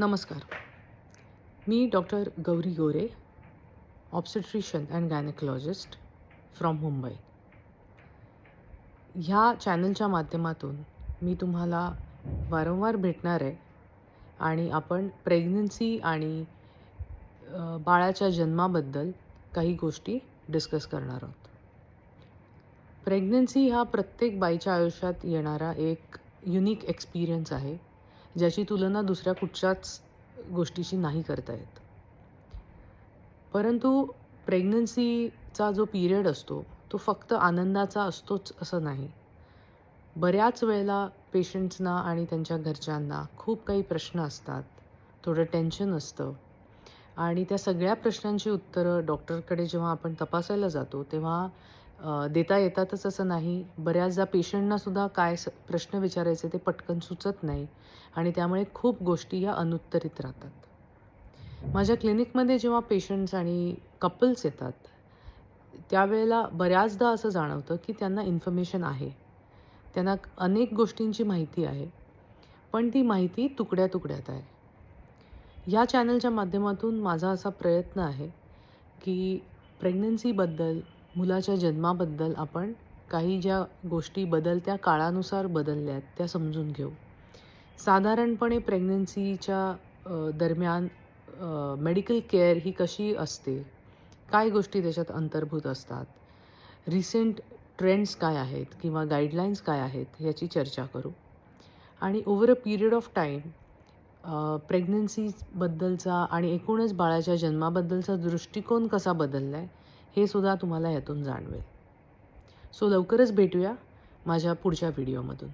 नमस्कार. मी doctor Gauri Gore, obstetrician and gynaecologist from Mumbai. ह्या चॅनलच्या माध्यमातून मी तुम्हाला वारंवार भेटणार आहे आणि आपण प्रेग्नन्सी आणि बाळाच्या जन्माबद्दल काही गोष्टी डिस्कस करणार आहोत. प्रेग्नन्सी हा प्रत्येक बाईच्या आयुष्यात येणारा एक युनिक एक्सपिरियन्स आहे, ज्याची तुलना दुसऱ्या कुठच्याच गोष्टीशी नाही करता येत. परंतु प्रेग्नन्सीचा जो पिरियड असतो तो फक्त आनंदाचा असतोच असं नाही. बऱ्याच वेळेला पेशंट्सना आणि त्यांच्या घरच्यांना खूप काही प्रश्न असतात, थोडं टेन्शन असतं आणि त्या सगळ्या प्रश्नांची उत्तरं डॉक्टरकडे जेव्हा आपण तपासायला जातो तेव्हा देता येतातच असं नाही. बऱ्याचदा पेशंटनासुद्धा काय प्रश्न विचारायचे ते पटकन सुचत नाही आणि त्यामुळे खूप गोष्टी या अनुत्तरित राहतात. माझ्या क्लिनिकमध्ये जेव्हा पेशंट्स आणि कपल्स येतात त्यावेळेला बऱ्याचदा असं जाणवतं की त्यांना इन्फॉर्मेशन आहे, त्यांना अनेक गोष्टींची माहिती आहे, पण ती माहिती तुकड्या तुकड्यात आहे. ह्या चॅनलच्या माध्यमातून माझा असा प्रयत्न आहे की प्रेग्नन्सीबद्दल, मुलाच्या जन्माबद्दल आपण काही ज्या गोष्टी बदलत्या काळानुसार बदलल्या आहेत त्या समजून घेऊ. साधारणपणे प्रेग्नन्सीच्या दरम्यान मेडिकल केअर ही कशी असते, काय गोष्टी त्याच्यात अंतर्भूत असतात, रिसेंट ट्रेंड्स काय आहेत किंवा गाईडलाईन्स काय आहेत याची चर्चा करू आणि over a period of time प्रेग्नन्सीबद्दलचा आणि एकूणच बाळाच्या जन्माबद्दलचा दृष्टिकोन कसा बदलला आहे हे सुद्धा तुम्हाला यातून जाणवेल. सो लवकरच भेटूया माझ्या पुढच्या व्हिडिओमधून.